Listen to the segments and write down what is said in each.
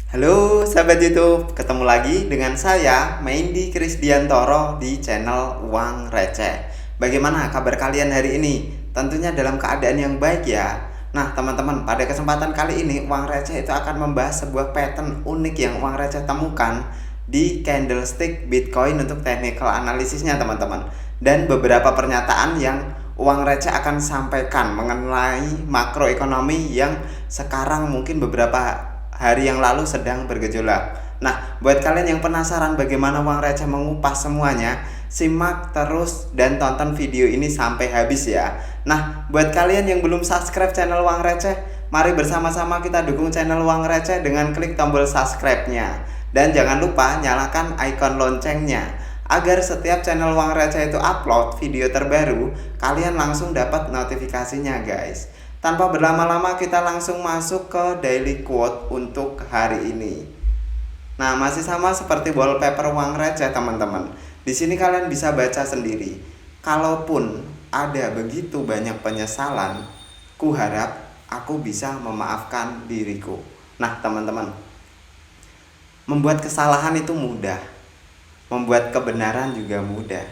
Halo sahabat YouTube, ketemu lagi dengan saya Meindi Krisdiantoro di channel Uang Receh. Bagaimana kabar kalian hari ini? Tentunya dalam keadaan yang baik ya. Nah teman-teman, pada kesempatan kali ini Uang Receh itu akan membahas sebuah pattern unik yang Uang Receh temukan di candlestick Bitcoin untuk technical analisisnya teman-teman. Dan beberapa pernyataan yang Uang Receh akan sampaikan mengenai makroekonomi yang sekarang mungkin beberapa hari yang lalu sedang bergejolak. Nah, buat kalian yang penasaran bagaimana Uang Receh mengupas semuanya, simak terus dan tonton video ini sampai habis ya. Nah, buat kalian yang belum subscribe channel Uang Receh, mari bersama-sama kita dukung channel Uang Receh dengan klik tombol subscribe-nya. Dan jangan lupa nyalakan icon loncengnya agar setiap channel Uang Receh itu upload video terbaru, kalian langsung dapat notifikasinya guys. Tanpa berlama-lama kita langsung masuk ke daily quote untuk hari ini. Nah, masih sama seperti wallpaper Uang Receh teman-teman. Di sini kalian bisa baca sendiri. Kalaupun ada begitu banyak penyesalan, ku harap aku bisa memaafkan diriku. Nah, teman-teman, membuat kesalahan itu mudah. Membuat kebenaran juga mudah.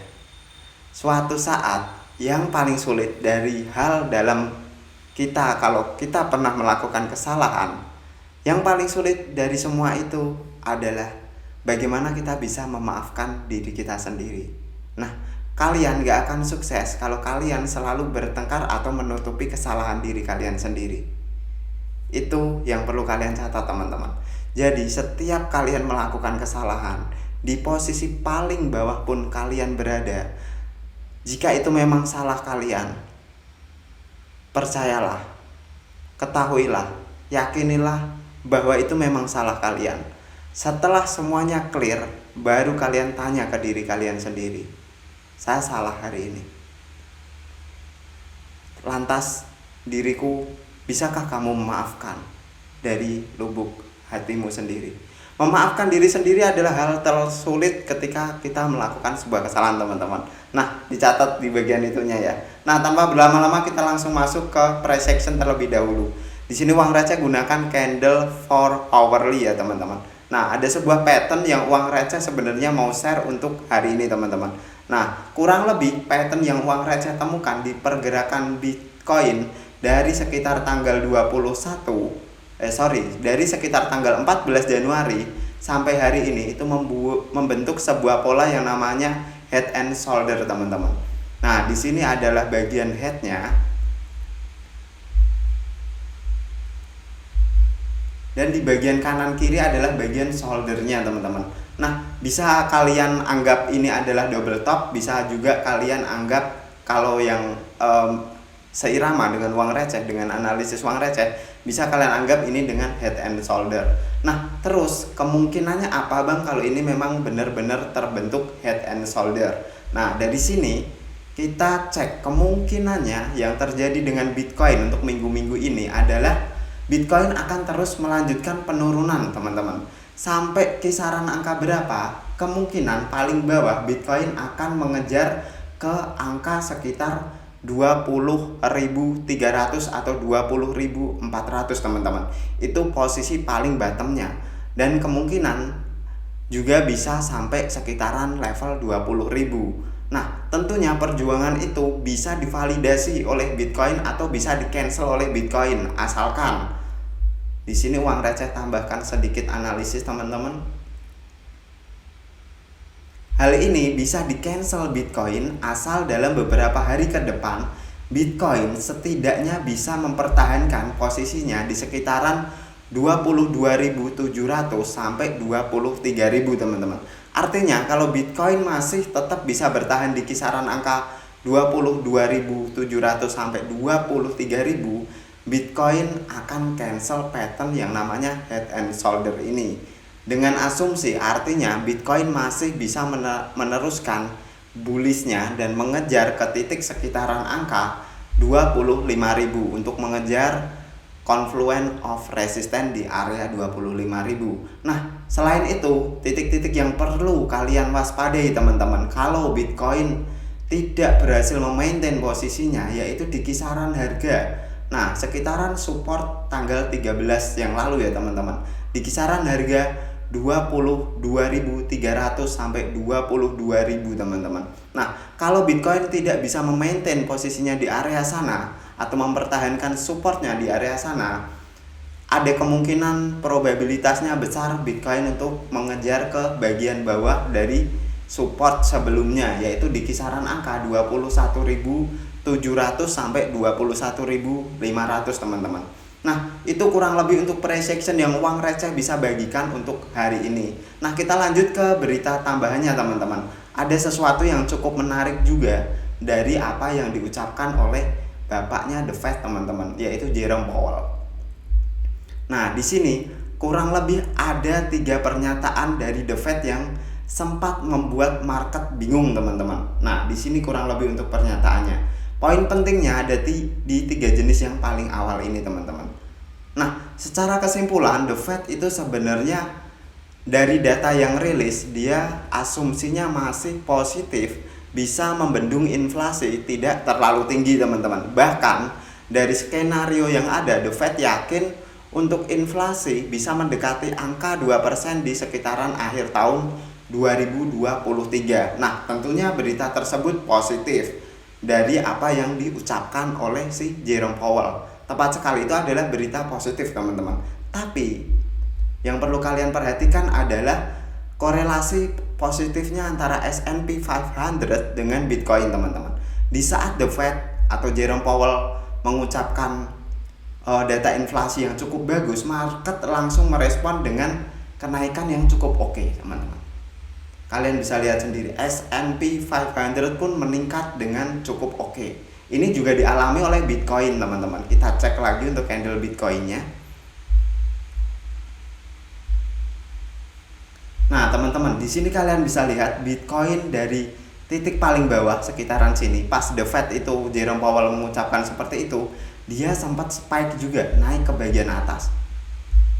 Suatu saat yang paling sulit dari hal dalam kita, kalau kita pernah melakukan kesalahan, yang paling sulit dari semua itu adalah bagaimana kita bisa memaafkan diri kita sendiri. Nah, kalian gak akan sukses kalau kalian selalu bertengkar atau menutupi kesalahan diri kalian sendiri. Itu yang perlu kalian catat teman-teman. Jadi setiap kalian melakukan kesalahan, di posisi paling bawah pun kalian berada, jika itu memang salah kalian, percayalah, ketahuilah, yakinilah bahwa itu memang salah kalian. Setelah semuanya clear, baru kalian tanya ke diri kalian sendiri, saya salah hari ini. Lantas diriku, bisakah kamu memaafkan dari lubuk hatimu sendiri? Memaafkan diri sendiri adalah hal tersulit ketika kita melakukan sebuah kesalahan teman-teman. Nah, dicatat di bagian itunya ya. Nah, tanpa berlama-lama kita langsung masuk ke price action terlebih dahulu. Di sini Uang Receh gunakan candle for hourly ya teman-teman. Nah, ada sebuah pattern yang Uang Receh sebenarnya mau share untuk hari ini teman-teman. Nah, kurang lebih pattern yang Uang Receh temukan di pergerakan Bitcoin dari sekitar tanggal dari sekitar tanggal 14 Januari sampai hari ini itu membentuk sebuah pola yang namanya head and shoulder teman-teman. Nah, di sini adalah bagian headnya dan di bagian kanan kiri adalah bagian shouldernya teman-teman. Nah, bisa kalian anggap ini adalah double top, bisa juga kalian anggap kalau yang seirama dengan Uang Receh, dengan analisis Uang Receh, bisa kalian anggap ini dengan head and shoulder. Nah, terus kemungkinannya apa bang kalau ini memang benar-benar terbentuk head and shoulder? Nah, dari sini kita cek kemungkinannya yang terjadi dengan Bitcoin untuk minggu-minggu ini adalah Bitcoin akan terus melanjutkan penurunan teman-teman. Sampai kisaran angka berapa? Kemungkinan paling bawah Bitcoin akan mengejar ke angka sekitar 20.300 atau 20.400 teman-teman. Itu posisi paling bottomnya. Dan kemungkinan juga bisa sampai sekitaran level 20.000. Nah, tentunya perjuangan itu bisa divalidasi oleh Bitcoin atau bisa di-cancel oleh Bitcoin asalkan di sini Uang Receh tambahkan sedikit analisis teman-teman. Hal ini bisa di-cancel Bitcoin asal dalam beberapa hari ke depan Bitcoin setidaknya bisa mempertahankan posisinya di sekitaran 22.700 sampai 23.000 teman-teman. Artinya kalau Bitcoin masih tetap bisa bertahan di kisaran angka 22.700 sampai 23.000, Bitcoin akan cancel pattern yang namanya head and shoulder ini. Dengan asumsi artinya Bitcoin masih bisa meneruskan bullishnya dan mengejar ke titik sekitaran angka 25.000 untuk mengejar confluence of resistance di area 25.000. Nah, selain itu, titik-titik yang perlu kalian waspadai teman-teman kalau Bitcoin tidak berhasil memaintain posisinya yaitu di kisaran harga. Nah, sekitaran support tanggal 13 yang lalu ya teman-teman. di kisaran harga 22.300 sampai 22.000 teman-teman. Nah, kalau Bitcoin tidak bisa memaintain posisinya di area sana atau mempertahankan supportnya di area sana, ada kemungkinan probabilitasnya besar Bitcoin untuk mengejar ke bagian bawah dari support sebelumnya, yaitu di kisaran angka 21.700 sampai 21.500 teman-teman. Nah, itu kurang lebih untuk price action yang uang receh bisa bagikan untuk hari ini. Nah, kita lanjut ke berita tambahannya teman-teman. Ada sesuatu yang cukup menarik juga dari apa yang diucapkan oleh bapaknya The Fed teman-teman, yaitu Jerome Powell. Nah, di sini kurang lebih ada 3 pernyataan dari The Fed yang sempat membuat market bingung teman-teman. Nah, di sini kurang lebih untuk pernyataannya. Poin pentingnya ada di 3 jenis yang paling awal ini teman-teman. Nah, secara kesimpulan The Fed itu sebenarnya dari data yang rilis, dia asumsinya masih positif bisa membendung inflasi tidak terlalu tinggi teman-teman. Bahkan dari skenario yang ada, The Fed yakin untuk inflasi bisa mendekati angka 2% di sekitaran akhir tahun 2023. Nah, tentunya berita tersebut positif dari apa yang diucapkan oleh si Jerome Powell. Tepat sekali, itu adalah berita positif teman-teman. Tapi yang perlu kalian perhatikan adalah korelasi positifnya antara S&P 500 dengan Bitcoin teman-teman. Di saat The Fed atau Jerome Powell mengucapkan data inflasi yang cukup bagus, market langsung merespon dengan kenaikan yang cukup oke teman-teman. Kalian bisa lihat sendiri, S&P 500 pun meningkat dengan cukup oke. Ini juga dialami oleh Bitcoin teman-teman. Kita cek lagi untuk candle Bitcoinnya. Nah teman-teman, di sini kalian bisa lihat Bitcoin dari titik paling bawah sekitaran sini. Pas The Fed itu, Jerome Powell mengucapkan seperti itu, dia sempat spike juga naik ke bagian atas.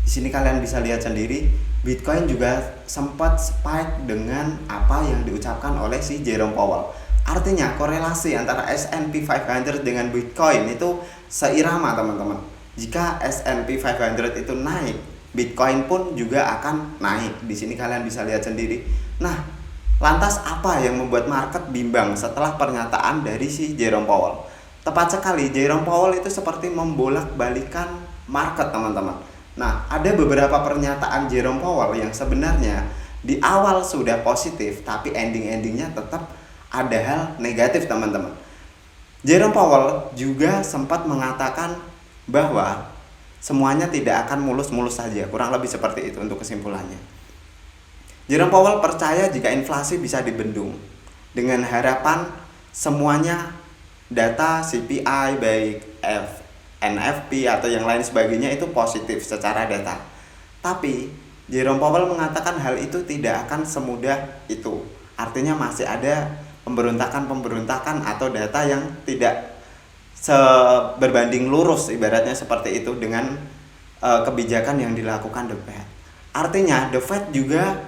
Di sini kalian bisa lihat sendiri, Bitcoin juga sempat spike dengan apa yang diucapkan oleh si Jerome Powell. Artinya korelasi antara S&P 500 dengan Bitcoin itu seirama teman-teman. Jika S&P 500 itu naik, Bitcoin pun juga akan naik. Di sini kalian bisa lihat sendiri. Nah, lantas apa yang membuat market bimbang setelah pernyataan dari si Jerome Powell? Tepat sekali, Jerome Powell itu seperti membolak-balikan market teman-teman. Nah, ada beberapa pernyataan Jerome Powell yang sebenarnya di awal sudah positif, tapi ending-endingnya tetap ada hal negatif teman-teman. Jerome Powell juga sempat mengatakan bahwa semuanya tidak akan mulus-mulus saja, kurang lebih seperti itu untuk kesimpulannya. Jerome Powell percaya jika inflasi bisa dibendung dengan harapan semuanya data CPI baik NFP atau yang lain sebagainya itu positif secara data. Tapi Jerome Powell mengatakan hal itu tidak akan semudah itu. Artinya masih ada pemberontakan atau data yang tidak berbanding lurus ibaratnya seperti itu dengan kebijakan yang dilakukan The Fed. Artinya The Fed juga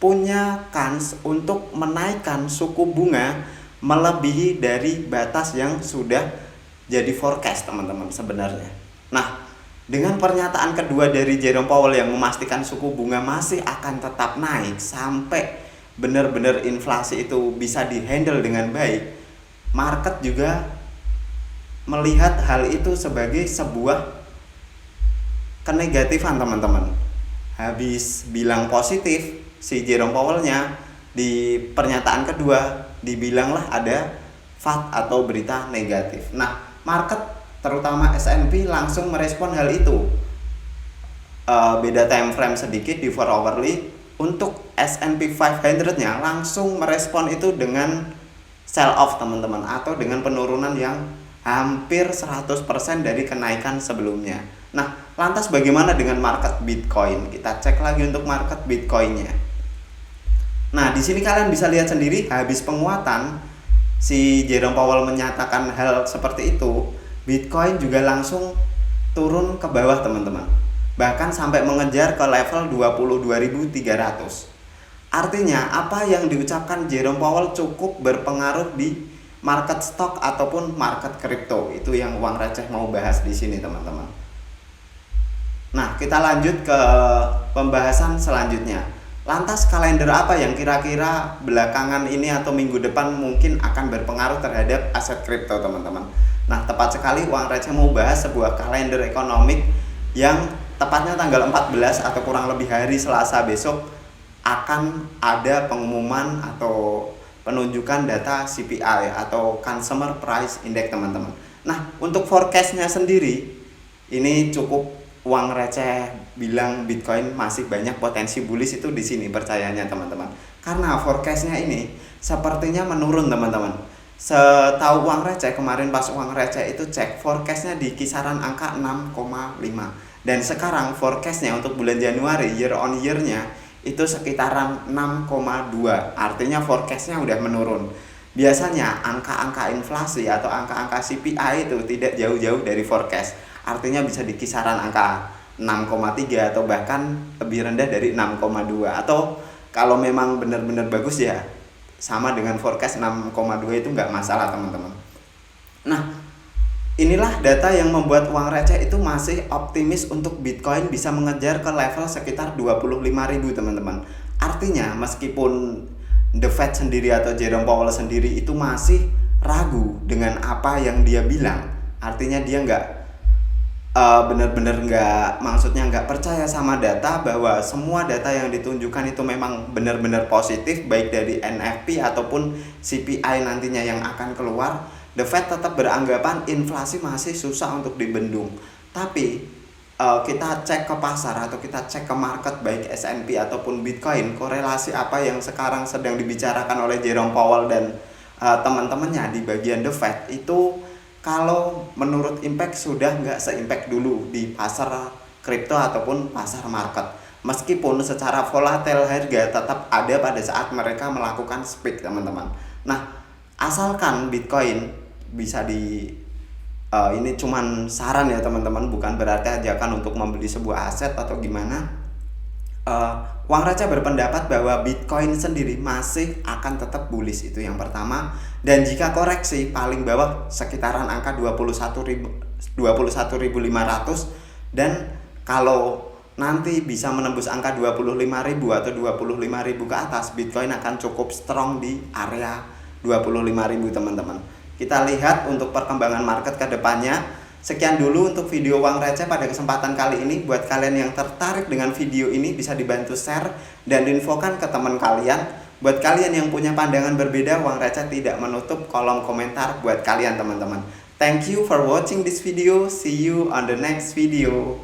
punya kans untuk menaikkan suku bunga melebihi dari batas yang sudah jadi forecast teman-teman sebenarnya. Nah, dengan pernyataan kedua dari Jerome Powell yang memastikan suku bunga masih akan tetap naik sampai benar-benar inflasi itu bisa dihandle dengan baik, market juga melihat hal itu sebagai sebuah kenegatifan teman-teman. Habis bilang positif, si Jerome Powell-nya di pernyataan kedua dibilanglah ada FAD atau berita negatif. Nah, market terutama S&P langsung merespon hal itu. Beda time frame sedikit di 4 hourly. Untuk S&P 500-nya langsung merespon itu dengan sell off teman-teman, atau dengan penurunan yang hampir 100% dari kenaikan sebelumnya. Nah, lantas bagaimana dengan market Bitcoin? Kita cek lagi untuk market Bitcoin-nya. Nah, di sini kalian bisa lihat sendiri, habis penguatan si Jerome Powell menyatakan hal seperti itu, Bitcoin juga langsung turun ke bawah teman-teman. Bahkan sampai mengejar ke level 22.300. Artinya apa yang diucapkan Jerome Powell cukup berpengaruh di market stock ataupun market kripto. Itu yang uang receh mau bahas di sini teman-teman. Nah, kita lanjut ke pembahasan selanjutnya. Lantas kalender apa yang kira-kira belakangan ini atau minggu depan mungkin akan berpengaruh terhadap aset kripto, teman-teman? Nah, tepat sekali Uang Receh mau bahas sebuah kalender ekonomik yang tepatnya tanggal 14 atau kurang lebih hari Selasa besok akan ada pengumuman atau penunjukan data CPI atau Consumer Price Index, teman-teman. Nah, untuk forecastnya sendiri ini cukup Uang Receh bilang Bitcoin masih banyak potensi bullish itu di sini percayanya, teman-teman. Karena forecastnya ini sepertinya menurun, teman-teman. Setahu Uang Receh kemarin pas Uang Receh itu cek forecastnya di kisaran angka 6,5, dan sekarang forecastnya untuk bulan Januari year on year-nya itu sekitaran 6,2. Artinya forecastnya udah menurun. Biasanya angka-angka inflasi atau angka-angka CPI itu tidak jauh-jauh dari forecast. Artinya bisa di kisaran angka 6,3 atau bahkan lebih rendah dari 6,2. Atau kalau memang benar-benar bagus ya sama dengan forecast 6,2 itu nggak masalah, teman-teman. Nah, inilah data yang membuat Uang Receh itu masih optimis untuk Bitcoin bisa mengejar ke level sekitar 25.000, teman-teman. Artinya meskipun The Fed sendiri atau Jerome Powell sendiri itu masih ragu dengan apa yang dia bilang, artinya dia benar-benar maksudnya nggak percaya sama data bahwa semua data yang ditunjukkan itu memang benar-benar positif, baik dari NFP ataupun CPI nantinya yang akan keluar. The Fed tetap beranggapan inflasi masih susah untuk dibendung. Tapi kita cek ke pasar atau kita cek ke market baik S&P ataupun Bitcoin, korelasi apa yang sekarang sedang dibicarakan oleh Jerome Powell dan teman-temannya di bagian The Fed itu, kalau menurut impact sudah nggak se-impact dulu di pasar kripto ataupun pasar market. Meskipun secara volatile harga tetap ada pada saat mereka melakukan speak, teman-teman. Nah, asalkan Bitcoin bisa ini cuman saran ya, teman-teman, bukan berarti ajakan untuk membeli sebuah aset atau gimana. Uang Receh berpendapat bahwa Bitcoin sendiri masih akan tetap bullish, itu yang pertama. Dan jika koreksi paling bawah sekitaran angka 21.500, dan kalau nanti bisa menembus angka 25.000 atau 25.000 ke atas, Bitcoin akan cukup strong di area 25.000, teman-teman. Kita lihat untuk perkembangan market ke depannya. Sekian dulu untuk video Uang Receh pada kesempatan kali ini. Buat kalian yang tertarik dengan video ini bisa dibantu share dan infokan ke teman kalian. Buat kalian yang punya pandangan berbeda, Uang Receh tidak menutup kolom komentar buat kalian, teman-teman. Thank you for watching this video. See you on the next video.